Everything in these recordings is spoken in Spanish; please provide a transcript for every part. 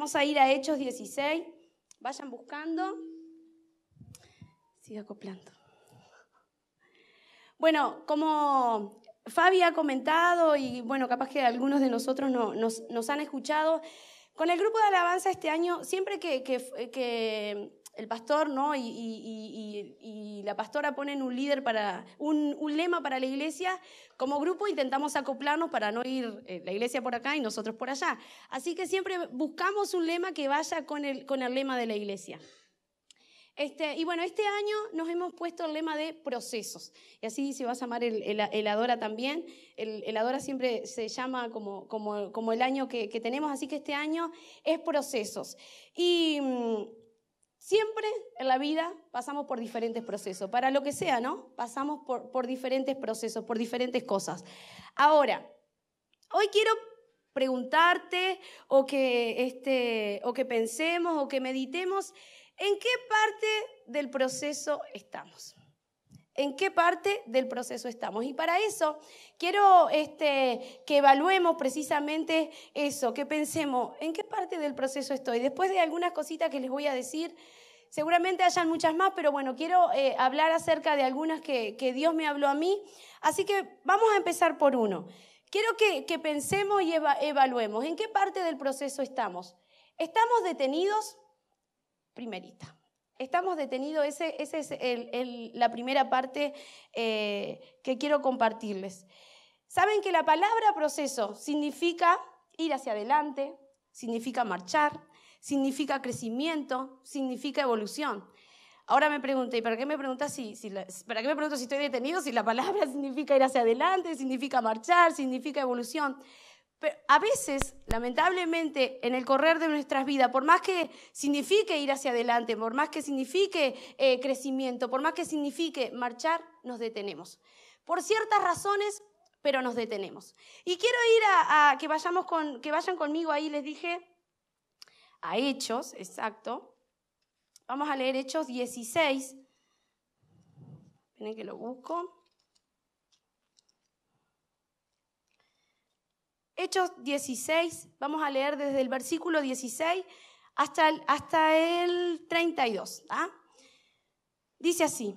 Vamos a ir a Hechos 16. Vayan buscando. Sigue acoplando. Bueno, como Fabi ha comentado y bueno, capaz que algunos de nosotros nos han escuchado, con el grupo de alabanza este año, siempre que el pastor, ¿no? y la pastora ponen un líder para un lema para la iglesia, como grupo intentamos acoplarnos para no ir la iglesia por acá y nosotros por allá. Así que siempre buscamos un lema que vaya con el lema de la iglesia. Y bueno, este año nos hemos puesto el lema de procesos, y así se va a llamar el Adora también. El Adora siempre se llama como el año que tenemos, así que este año es procesos. Y siempre en la vida pasamos por diferentes procesos, para lo que sea, ¿no? Pasamos por diferentes procesos, por diferentes cosas. Ahora, hoy quiero preguntarte o que pensemos o que meditemos ¿en qué parte del proceso estamos? ¿En qué parte del proceso estamos? Y para eso quiero que evaluemos precisamente eso, que pensemos en qué parte del proceso estoy. Después de algunas cositas que les voy a decir, seguramente hayan muchas más, pero bueno, quiero hablar acerca de algunas que Dios me habló a mí. Así que vamos a empezar por uno. Quiero que pensemos y evaluemos en qué parte del proceso estamos. ¿Estamos detenidos? Primerita. Estamos detenidos, esa es la primera parte que quiero compartirles. Saben que la palabra proceso significa ir hacia adelante, significa marchar, significa crecimiento, significa evolución. Ahora me pregunté, ¿y para qué me preguntas para qué me pregunto si estoy detenido? Si la palabra significa ir hacia adelante, significa marchar, significa evolución. Pero a veces, lamentablemente, en el correr de nuestras vidas, por más que signifique ir hacia adelante, por más que signifique crecimiento, por más que signifique marchar, nos detenemos. Por ciertas razones, pero nos detenemos. Y quiero ir a que vayan conmigo ahí, les dije, a Hechos, exacto. Vamos a leer Hechos 16. Esperen que lo busco. Hechos 16, vamos a leer desde el versículo 16 hasta el 32. ¿Ah? Dice así,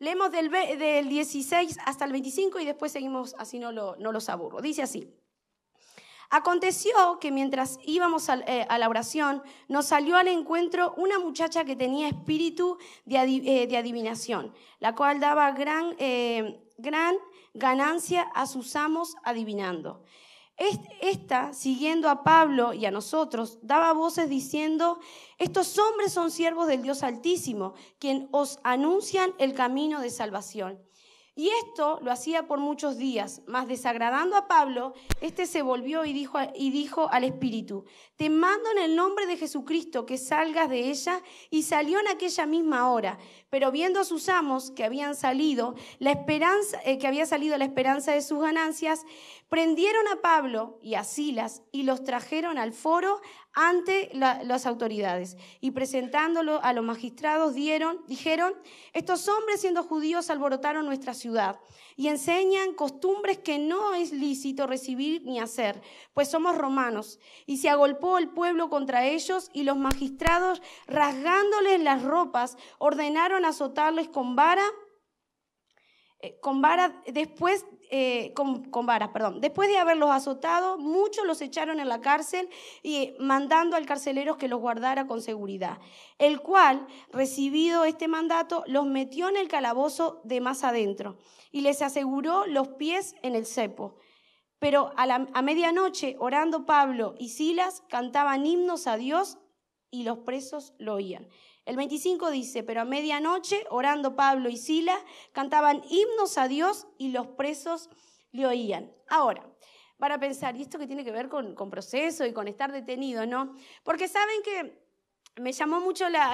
leemos del 16 hasta el 25 y después seguimos, así no los aburro. Dice así, aconteció que mientras íbamos a la oración, nos salió al encuentro una muchacha que tenía espíritu de adivinación, la cual daba gran ganancia a sus amos adivinando. Esta, siguiendo a Pablo y a nosotros, daba voces diciendo, estos hombres son siervos del Dios Altísimo, quien os anuncian el camino de salvación. Y esto lo hacía por muchos días, mas desagradando a Pablo, este se volvió y dijo al espíritu, te mando en el nombre de Jesucristo que salgas de ella, y salió en aquella misma hora. Pero viendo sus amos que había salido la esperanza de sus ganancias, prendieron a Pablo y a Silas y los trajeron al foro ante las autoridades. Y presentándolo a los magistrados dijeron, estos hombres siendo judíos alborotaron nuestra ciudad y enseñan costumbres que no es lícito recibir ni hacer, pues somos romanos. Y se agolpó el pueblo contra ellos y los magistrados, rasgándoles las ropas, ordenaron azotarles con varas. Después de haberlos azotado, muchos los echaron en la cárcel y mandando al carcelero que los guardara con seguridad, el cual, recibido este mandato, los metió en el calabozo de más adentro y les aseguró los pies en el cepo. Pero a medianoche, orando Pablo y Silas, cantaban himnos a Dios y los presos lo oían. El 25 dice, pero a medianoche, orando Pablo y Silas, cantaban himnos a Dios y los presos le oían. Ahora, van a pensar, ¿y esto qué tiene que ver con proceso y con estar detenido, no? Porque saben que me llamó mucho la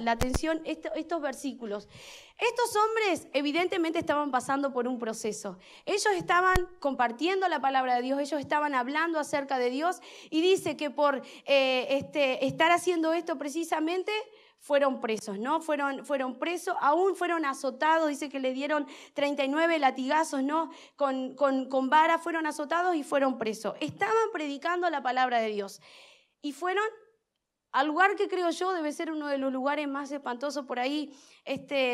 atención estos versículos. Estos hombres evidentemente estaban pasando por un proceso. Ellos estaban compartiendo la palabra de Dios, ellos estaban hablando acerca de Dios y dice que por estar haciendo esto precisamente fueron presos, ¿no? Fueron presos, aún fueron azotados, dice que le dieron 39 latigazos, ¿no? Con vara fueron azotados y fueron presos. Estaban predicando la palabra de Dios y fueron al lugar que creo yo debe ser uno de los lugares más espantosos por ahí.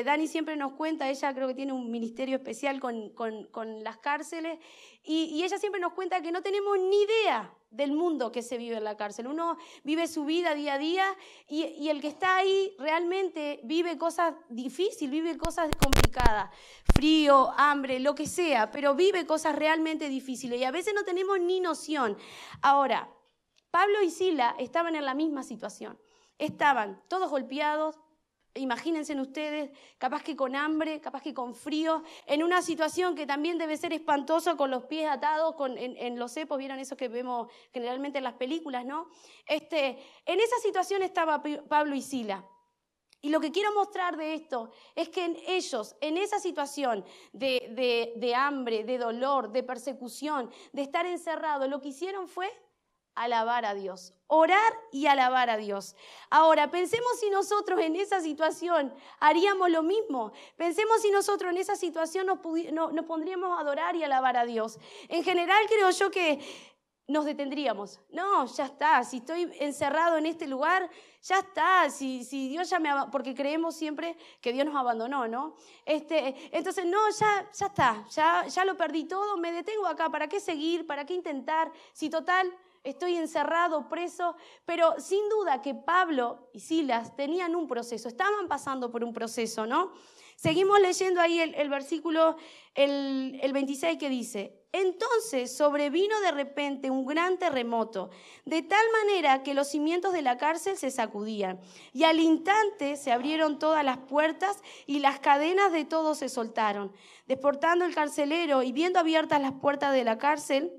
Dani siempre nos cuenta, ella creo que tiene un ministerio especial con las cárceles, y ella siempre nos cuenta que no tenemos ni idea del mundo que se vive en la cárcel. Uno vive su vida día a día y el que está ahí realmente vive cosas difíciles, vive cosas complicadas, frío, hambre, lo que sea, pero vive cosas realmente difíciles y a veces no tenemos ni noción. Ahora, Pablo y Sila estaban en la misma situación. Estaban todos golpeados, imagínense ustedes, capaz que con hambre, capaz que con frío, en una situación que también debe ser espantosa, con los pies atados en los cepos, ¿vieron esos que vemos generalmente en las películas, no? En esa situación estaba Pablo y Sila. Y lo que quiero mostrar de esto es que ellos, en esa situación de hambre, de dolor, de persecución, de estar encerrados, lo que hicieron fue alabar a Dios, orar y alabar a Dios. Ahora, pensemos si nosotros en esa situación haríamos lo mismo. Pensemos si nosotros en esa situación nos pondríamos a adorar y alabar a Dios. En general creo yo que nos detendríamos. No, ya está, si estoy encerrado en este lugar, ya está, si Dios ya me abandonó, porque creemos siempre que Dios nos abandonó, ¿no? Entonces, no, ya está, ya lo perdí todo, me detengo acá, ¿para qué seguir? ¿Para qué intentar? Si total estoy encerrado, preso, pero sin duda que Pablo y Silas tenían un proceso, estaban pasando por un proceso, ¿no? Seguimos leyendo ahí el versículo, el 26 que dice: entonces sobrevino de repente un gran terremoto, de tal manera que los cimientos de la cárcel se sacudían, y al instante se abrieron todas las puertas y las cadenas de todos se soltaron. Despertando el carcelero y viendo abiertas las puertas de la cárcel,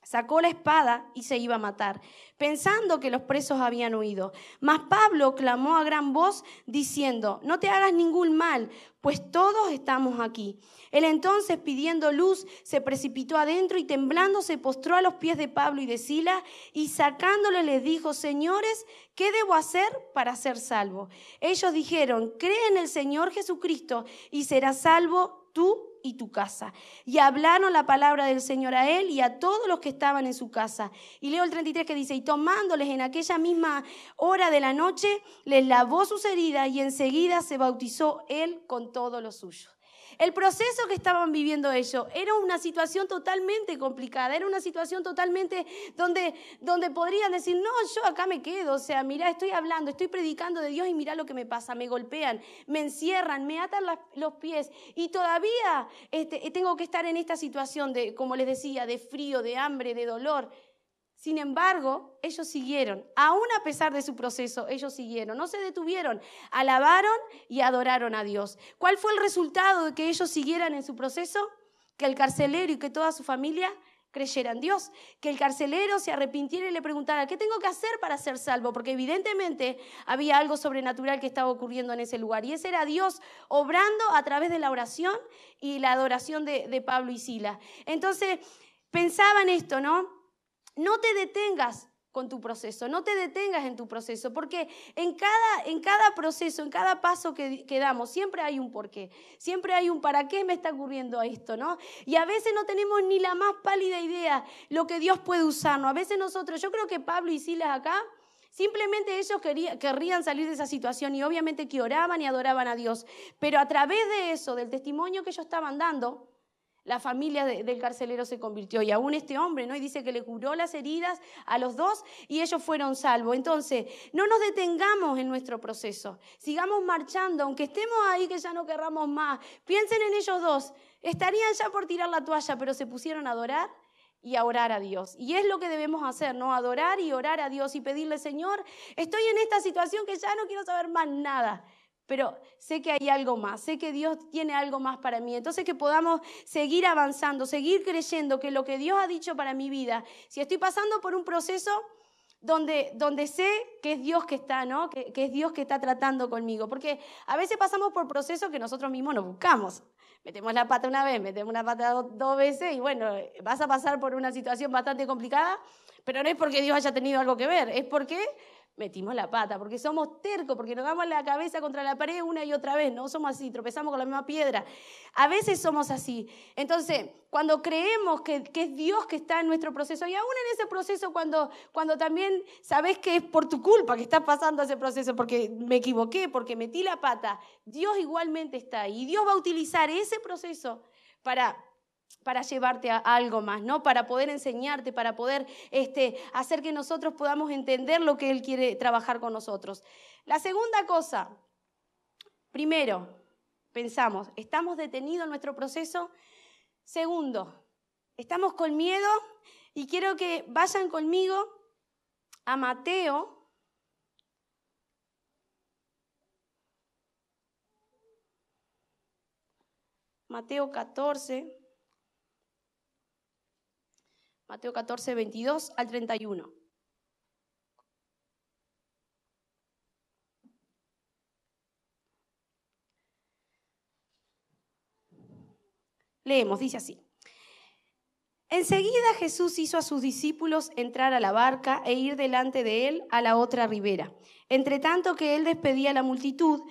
sacó la espada y se iba a matar, pensando que los presos habían huido. Mas Pablo clamó a gran voz, diciendo: no te hagas ningún mal, pues todos estamos aquí. Él entonces, pidiendo luz, se precipitó adentro y temblando se postró a los pies de Pablo y de Silas, y sacándole les dijo: señores, ¿qué debo hacer para ser salvo? Ellos dijeron: cree en el Señor Jesucristo y serás salvo tú y tu casa. Y hablaron la palabra del Señor a él y a todos los que estaban en su casa. Y leo el 33 que dice: y tomándoles en aquella misma hora de la noche, les lavó sus heridas y enseguida se bautizó él con todos los suyos. El proceso que estaban viviendo ellos era una situación totalmente complicada, era una situación totalmente donde podrían decir: no, yo acá me quedo, o sea, mirá, estoy hablando, estoy predicando de Dios y mirá lo que me pasa, me golpean, me encierran, me atan los pies y todavía tengo que estar en esta situación de, como les decía, de frío, de hambre, de dolor. Sin embargo, ellos siguieron, aún a pesar de su proceso, ellos siguieron, no se detuvieron, alabaron y adoraron a Dios. ¿Cuál fue el resultado de que ellos siguieran en su proceso? Que el carcelero y que toda su familia creyeran en Dios, que el carcelero se arrepintiera y le preguntara: ¿qué tengo que hacer para ser salvo? Porque evidentemente había algo sobrenatural que estaba ocurriendo en ese lugar, y ese era Dios obrando a través de la oración y la adoración de Pablo y Silas. Entonces, pensaba en esto, ¿no? No te detengas con tu proceso, no te detengas en tu proceso, porque en cada proceso, en cada paso que damos, siempre hay un porqué, siempre hay un para qué me está ocurriendo esto, ¿no? Y a veces no tenemos ni la más pálida idea lo que Dios puede usarnos. A veces nosotros, yo creo que Pablo y Silas acá, simplemente ellos querrían salir de esa situación y obviamente que oraban y adoraban a Dios, pero a través de eso, del testimonio que ellos estaban dando, la familia del carcelero se convirtió, y aún este hombre, ¿no? Y dice que le curó las heridas a los dos y ellos fueron salvos. Entonces, no nos detengamos en nuestro proceso, sigamos marchando, aunque estemos ahí que ya no querramos más. Piensen en ellos dos, estarían ya por tirar la toalla, pero se pusieron a adorar y a orar a Dios. Y es lo que debemos hacer, ¿no? Adorar y orar a Dios y pedirle: Señor, estoy en esta situación que ya no quiero saber más nada, pero sé que hay algo más, sé que Dios tiene algo más para mí. Entonces, que podamos seguir avanzando, seguir creyendo que lo que Dios ha dicho para mi vida, si estoy pasando por un proceso, donde sé que es Dios que está, ¿no? Que es Dios que está tratando conmigo. Porque a veces pasamos por procesos que nosotros mismos nos buscamos. Metemos la pata una vez, metemos la pata dos veces y bueno, vas a pasar por una situación bastante complicada, pero no es porque Dios haya tenido algo que ver, es porque metimos la pata, porque somos tercos, porque nos damos la cabeza contra la pared una y otra vez, no somos así, tropezamos con la misma piedra. A veces somos así. Entonces, cuando creemos que es Dios que está en nuestro proceso, y aún en ese proceso cuando también sabes que es por tu culpa que estás pasando ese proceso, porque me equivoqué, porque metí la pata, Dios igualmente está ahí. Y Dios va a utilizar ese proceso para llevarte a algo más, ¿no? Para poder enseñarte, para poder hacer que nosotros podamos entender lo que Él quiere trabajar con nosotros. La segunda cosa, primero, pensamos, ¿estamos detenidos en nuestro proceso? Segundo, estamos con miedo y quiero que vayan conmigo a Mateo. Mateo 14. Mateo 14, 22 al 31. Leemos, dice así. Enseguida Jesús hizo a sus discípulos entrar a la barca e ir delante de él a la otra ribera. Entre tanto que él despedía a la multitud,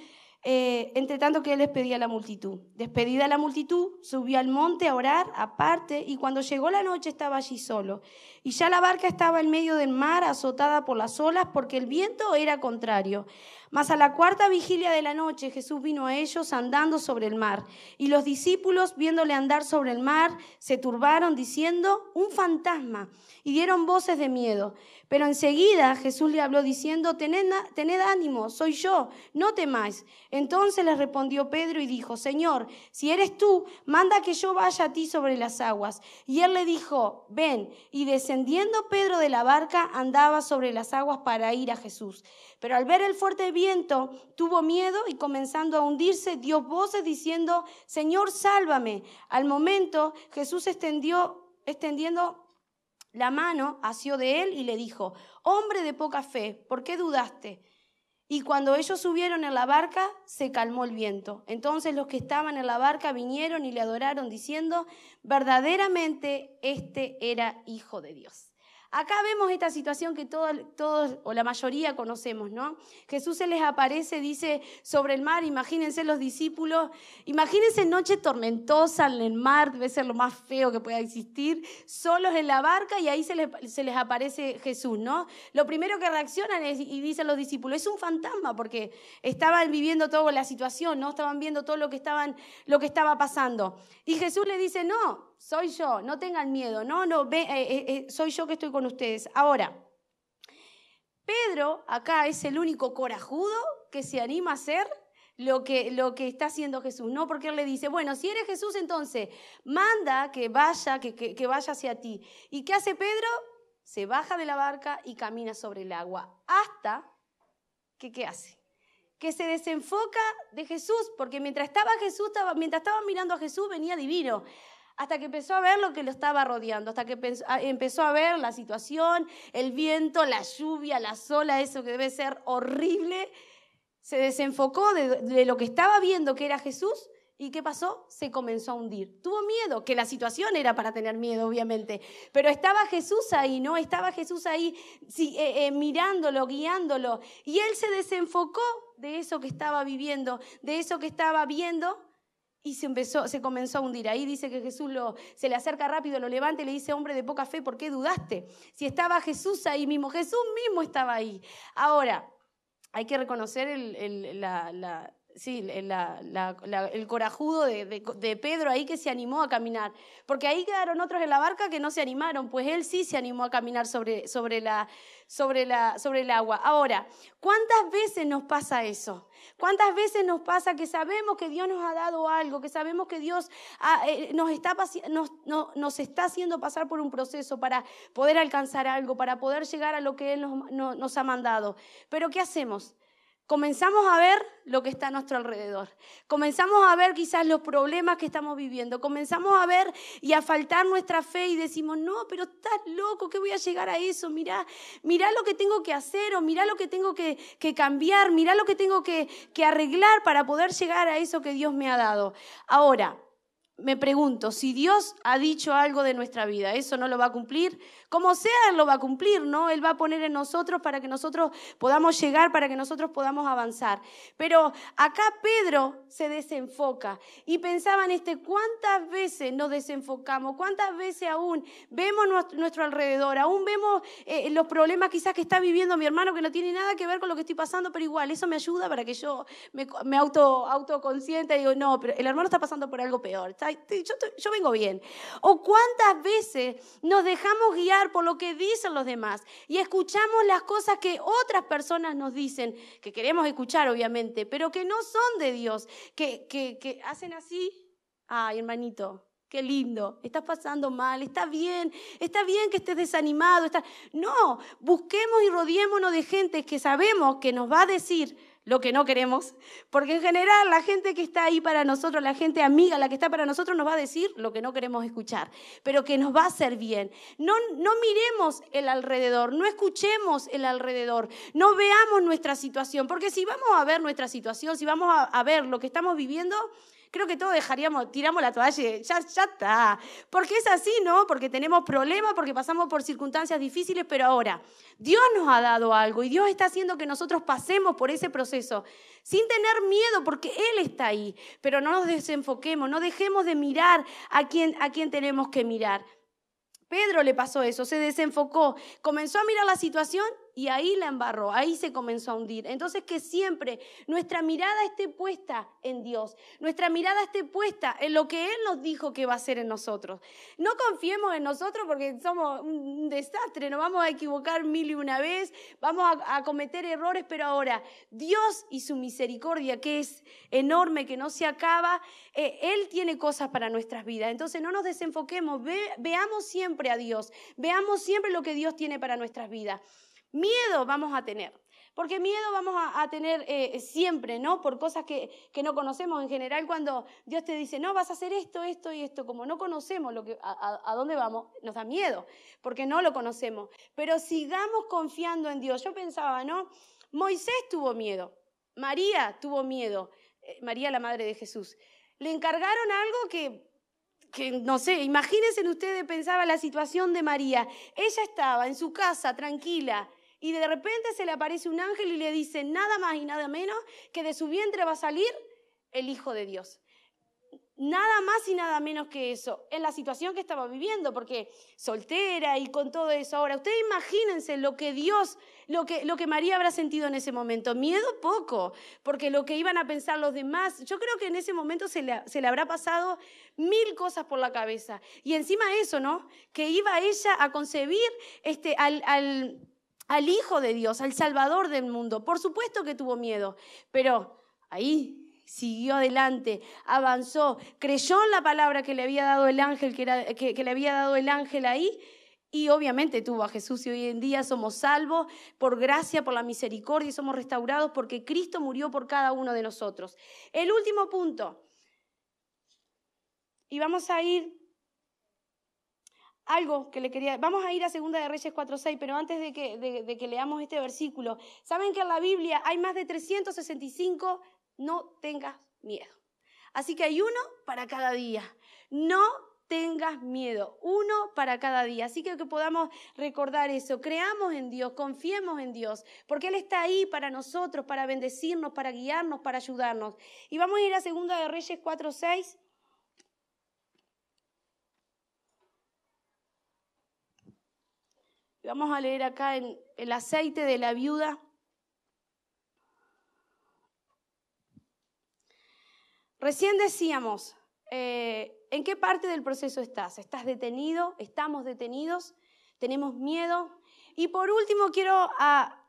Despedida la multitud, subió al monte a orar aparte, y cuando llegó la noche estaba allí solo. Y ya la barca estaba en medio del mar, azotada por las olas, porque el viento era contrario. Mas a la cuarta vigilia de la noche Jesús vino a ellos andando sobre el mar. Y los discípulos, viéndole andar sobre el mar, se turbaron diciendo: un fantasma, y dieron voces de miedo. Pero enseguida Jesús le habló diciendo: tened ánimo, soy yo, no temáis. Entonces les respondió Pedro y dijo: Señor, si eres tú, manda que yo vaya a ti sobre las aguas. Y él le dijo: ven. Y descendiendo Pedro de la barca, andaba sobre las aguas para ir a Jesús. Pero al ver el fuerte viento, tuvo miedo y comenzando a hundirse, dio voces diciendo: Señor, sálvame. Al momento, Jesús extendiendo la mano, asió de él y le dijo: hombre de poca fe, ¿por qué dudaste? Y cuando ellos subieron en la barca, se calmó el viento. Entonces los que estaban en la barca vinieron y le adoraron diciendo: verdaderamente este era Hijo de Dios. Acá vemos esta situación que todos o la mayoría conocemos, ¿no? Jesús se les aparece, dice, sobre el mar. Imagínense los discípulos, imagínense noche tormentosa en el mar, debe ser lo más feo que pueda existir, solos en la barca, y ahí se les aparece Jesús, ¿no? Lo primero que reaccionan y dicen los discípulos: es un fantasma, porque estaban viviendo toda la situación, ¿no? Estaban viendo todo lo que estaba pasando. Y Jesús le dice: no, soy yo, no tengan miedo, soy yo que estoy con ustedes. Ahora, Pedro acá es el único corajudo que se anima a hacer lo que está haciendo Jesús, ¿no? Porque él le dice: bueno, si eres Jesús, entonces manda que vaya hacia ti. ¿Y qué hace Pedro? Se baja de la barca y camina sobre el agua hasta que, ¿qué hace? Que se desenfoca de Jesús, porque mientras estaba mirando a Jesús, venía divino. Hasta que empezó a ver lo que lo estaba rodeando, hasta que empezó a ver la situación, el viento, la lluvia, las olas, eso que debe ser horrible. Se desenfocó de lo que estaba viendo, que era Jesús, ¿y qué pasó? Se comenzó a hundir. Tuvo miedo, que la situación era para tener miedo, obviamente, pero estaba Jesús ahí, ¿no? Estaba Jesús ahí mirándolo, guiándolo, y él se desenfocó de eso que estaba viviendo, de eso que estaba viendo, y se comenzó a hundir. Ahí dice que Jesús se le acerca rápido, lo levanta y le dice: hombre de poca fe, ¿por qué dudaste? Si estaba Jesús ahí mismo, Jesús mismo estaba ahí. Ahora, hay que reconocer el corajudo de Pedro ahí, que se animó a caminar, porque ahí quedaron otros en la barca que no se animaron, pues él sí se animó a caminar sobre el agua. Ahora, ¿cuántas veces nos pasa eso? ¿Cuántas veces nos pasa que sabemos que Dios nos ha dado algo, que sabemos que Dios nos está haciendo pasar por un proceso para poder alcanzar algo, para poder llegar a lo que Él nos ha mandado? Pero ¿qué hacemos? comenzamos a ver lo que está a nuestro alrededor. Comenzamos a ver quizás los problemas que estamos viviendo. Comenzamos a ver y a faltar nuestra fe y decimos, no, pero estás loco, ¿qué voy a llegar a eso? Mirá lo que tengo que hacer o mirá lo que tengo que cambiar, mirá lo que tengo que arreglar para poder llegar a eso que Dios me ha dado. Ahora, me pregunto, si Dios ha dicho algo de nuestra vida, ¿eso no lo va a cumplir? Como sea, Él lo va a cumplir, ¿no? Él va a poner en nosotros para que nosotros podamos llegar, para que nosotros podamos avanzar. Pero acá Pedro se desenfoca y pensaba en ¿cuántas veces nos desenfocamos? ¿Cuántas veces aún vemos nuestro alrededor? Aún vemos los problemas quizás que está viviendo mi hermano que no tiene nada que ver con lo que estoy pasando, pero igual, eso me ayuda para que yo me autoconsciente y digo, no, pero el hermano está pasando por algo peor. Yo vengo bien. O cuántas veces nos dejamos guiar por lo que dicen los demás y escuchamos las cosas que otras personas nos dicen, que queremos escuchar obviamente, pero que no son de Dios, que hacen así. Ay, hermanito, qué lindo, estás pasando mal, está bien que estés desanimado. No, busquemos y rodeémonos de gente que sabemos que nos va a decir lo que no queremos, porque en general la gente que está ahí para nosotros, la gente amiga, la que está para nosotros nos va a decir lo que no queremos escuchar, pero que nos va a hacer bien. No miremos el alrededor, no escuchemos el alrededor, no veamos nuestra situación, porque si vamos a ver nuestra situación, si vamos a ver lo que estamos viviendo, creo que todos tiramos la toalla y ya está. Porque es así, ¿no? Porque tenemos problemas, porque pasamos por circunstancias difíciles, pero ahora Dios nos ha dado algo y Dios está haciendo que nosotros pasemos por ese proceso sin tener miedo, porque Él está ahí. Pero no nos desenfoquemos, no dejemos de mirar a quién tenemos que mirar. Pedro le pasó eso, se desenfocó, comenzó a mirar la situación y ahí la embarró, ahí se comenzó a hundir. Entonces que siempre nuestra mirada esté puesta en Dios, nuestra mirada esté puesta en lo que Él nos dijo que va a hacer en nosotros. No confiemos en nosotros porque somos un desastre, nos vamos a equivocar 1001 vez, vamos a cometer errores, pero ahora Dios y su misericordia, que es enorme, que no se acaba, Él tiene cosas para nuestras vidas. Entonces no nos desenfoquemos, veamos siempre a Dios, veamos siempre lo que Dios tiene para nuestras vidas. Miedo vamos a tener, porque miedo vamos a tener siempre, ¿no? Por cosas que no conocemos. En general, cuando Dios te dice, no, vas a hacer esto, esto y esto, como no conocemos a dónde vamos, nos da miedo, porque no lo conocemos. Pero sigamos confiando en Dios. Yo pensaba, ¿no? Moisés tuvo miedo, María tuvo miedo, María la madre de Jesús. Le encargaron algo que no sé, imagínense ustedes, pensaba la situación de María. Ella estaba en su casa tranquila y de repente se le aparece un ángel y le dice nada más y nada menos que de su vientre va a salir el Hijo de Dios. Nada más y nada menos que eso, en la situación que estaba viviendo, porque soltera y con todo eso. Ahora, ustedes imagínense lo que María habrá sentido en ese momento. Miedo poco, porque lo que iban a pensar los demás, yo creo que en ese momento se le habrá pasado 1000 cosas por la cabeza. Y encima eso, ¿no? Que iba ella a concebir al Hijo de Dios, al Salvador del mundo. Por supuesto que tuvo miedo, pero ahí siguió adelante, avanzó, creyó en la palabra que le había dado el ángel, que le había dado el ángel ahí, y obviamente tuvo a Jesús, y hoy en día somos salvos por gracia, por la misericordia, y somos restaurados porque Cristo murió por cada uno de nosotros. El último punto, y vamos a ir vamos a ir a 2 de Reyes 4:6, pero antes de que leamos este versículo, ¿saben que en la Biblia hay más de 365? No tengas miedo. Así que hay uno para cada día. No tengas miedo, uno para cada día. Así que podamos recordar eso. Creamos en Dios, confiemos en Dios, porque Él está ahí para nosotros, para bendecirnos, para guiarnos, para ayudarnos. Y vamos a ir a 2 de Reyes 4:6. Vamos a leer acá en el aceite de la viuda. Recién decíamos, ¿en qué parte del proceso estás? ¿Estás detenido? ¿Estamos detenidos? ¿Tenemos miedo? Y por último quiero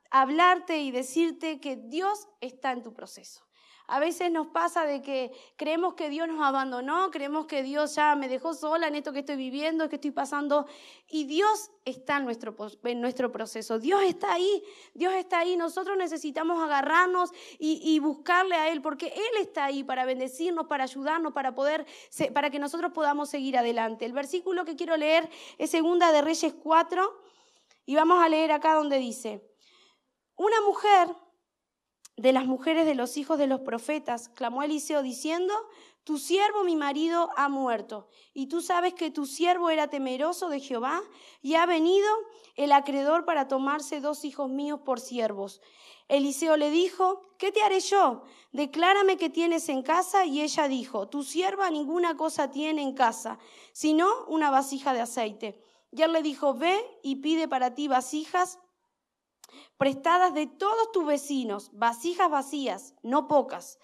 hablarte y decirte que Dios está en tu proceso. A veces nos pasa de que creemos que Dios nos abandonó, creemos que Dios ya me dejó sola en esto que estoy viviendo, que estoy pasando. Y Dios está en nuestro proceso. Dios está ahí, Dios está ahí. Nosotros necesitamos agarrarnos y buscarle a Él, porque Él está ahí para bendecirnos, para ayudarnos, para que nosotros podamos seguir adelante. El versículo que quiero leer es 2 de Reyes 4, y vamos a leer acá donde dice: una mujer de las mujeres de los hijos de los profetas clamó a Eliseo diciendo: tu siervo mi marido ha muerto, y tú sabes que tu siervo era temeroso de Jehová, y ha venido el acreedor para tomarse 2 hijos míos por siervos. Eliseo le dijo: ¿qué te haré yo? Declárame qué tienes en casa. Y ella dijo: tu sierva ninguna cosa tiene en casa, sino una vasija de aceite. Y él le dijo: ve y pide para ti vasijas prestadas de todos tus vecinos, vasijas vacías, no pocas.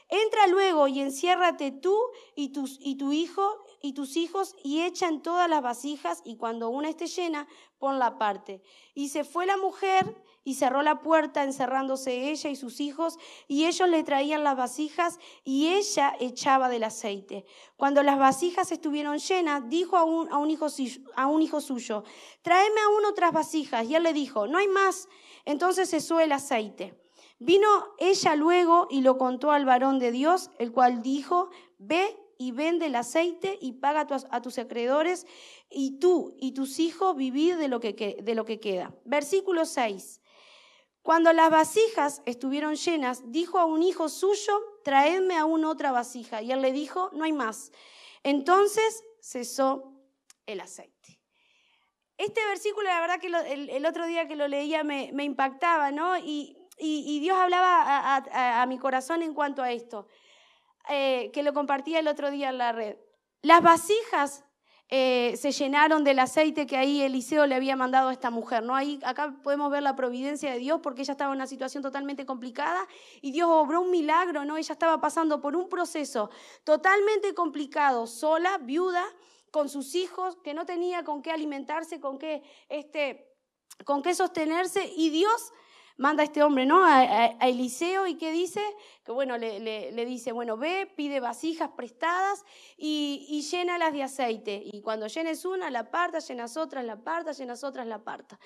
Entra luego y enciérrate tú y tu hijo y tus hijos, y echa en todas las vasijas, y cuando una esté llena, ponla aparte. Y se fue la mujer y cerró la puerta, encerrándose ella y sus hijos, y ellos le traían las vasijas, y ella echaba del aceite. Cuando las vasijas estuvieron llenas, dijo a un hijo suyo: tráeme aún otras vasijas. Y él le dijo: no hay más. Entonces cesó el aceite. Vino ella luego y lo contó al varón de Dios, el cual dijo: ve y vende el aceite y paga a tus acreedores, y tú y tus hijos vivid de lo que queda. Versículo 6. Cuando las vasijas estuvieron llenas, dijo a un hijo suyo: traedme aún otra vasija. Y él le dijo: no hay más. Entonces cesó el aceite. Este versículo, la verdad que el otro día que lo leía me impactaba, ¿no? Y Dios hablaba a mi corazón en cuanto a esto, que lo compartía el otro día en la red. Las vasijas se llenaron del aceite que ahí Eliseo le había mandado a esta mujer, ¿no? Acá podemos ver la providencia de Dios, porque ella estaba en una situación totalmente complicada y Dios obró un milagro, ¿no? Ella estaba pasando por un proceso totalmente complicado, sola, viuda, con sus hijos, que no tenía con qué alimentarse, con qué sostenerse, y Dios manda a este hombre, ¿no? A Eliseo, y ¿qué dice? Que bueno, le dice: bueno, ve, pide vasijas prestadas y llénalas de aceite. Y cuando llenes una, la apartas, llenas otras, la apartas, llenas otras, la apartas.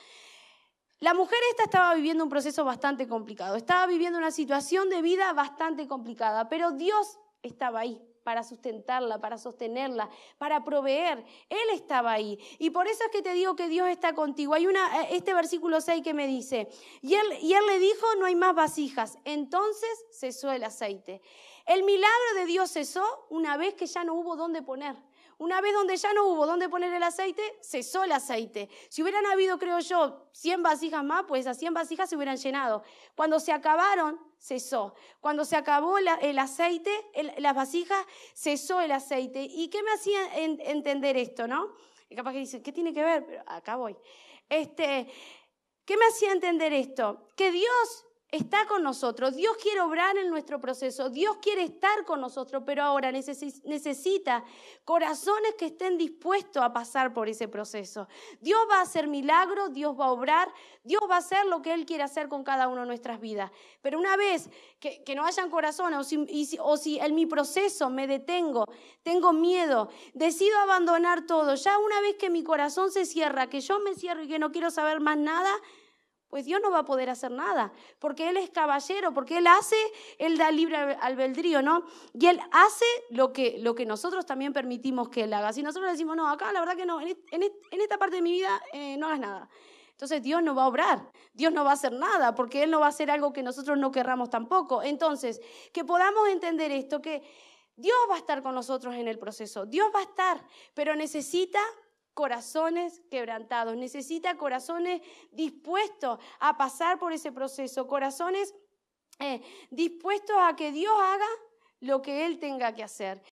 La mujer esta estaba viviendo un proceso bastante complicado, estaba viviendo una situación de vida bastante complicada, pero Dios estaba ahí para sustentarla, para sostenerla, para proveer. Él estaba ahí. Y por eso es que te digo que Dios está contigo. Hay este versículo 6 que me dice: y él le dijo: no hay más vasijas. Entonces cesó el aceite. El milagro de Dios cesó una vez que ya no hubo dónde poner. Una vez donde ya no hubo dónde poner el aceite, cesó el aceite. Si hubieran habido, creo yo, 100 vasijas más, pues esas 100 vasijas se hubieran llenado. Cuando se acabaron, cesó. Cuando se acabó el aceite, las vasijas, cesó el aceite. ¿Y qué me hacía entender esto, no? Y capaz que dicen: ¿qué tiene que ver? Pero acá voy. ¿Qué me hacía entender esto? Que Dios está con nosotros, Dios quiere obrar en nuestro proceso, Dios quiere estar con nosotros, pero ahora necesita corazones que estén dispuestos a pasar por ese proceso. Dios va a hacer milagros, Dios va a obrar, Dios va a hacer lo que Él quiere hacer con cada una de nuestras vidas. Pero una vez que no hayan corazones, o si en mi proceso me detengo, tengo miedo, decido abandonar todo, ya una vez que mi corazón se cierra, que yo me cierro y que no quiero saber más nada, pues Dios no va a poder hacer nada, porque Él es caballero, porque Él da libre albedrío, ¿no? Y Él hace lo que nosotros también permitimos que Él haga. Si nosotros le decimos: no, acá la verdad que no, en esta parte de mi vida no hagas nada, entonces Dios no va a obrar, Dios no va a hacer nada, porque Él no va a hacer algo que nosotros no querramos tampoco. Entonces, que podamos entender esto, que Dios va a estar con nosotros en el proceso, Dios va a estar, pero necesita corazones quebrantados, necesita corazones dispuestos a pasar por ese proceso, corazones dispuestos a que Dios haga lo que Él tenga que hacer.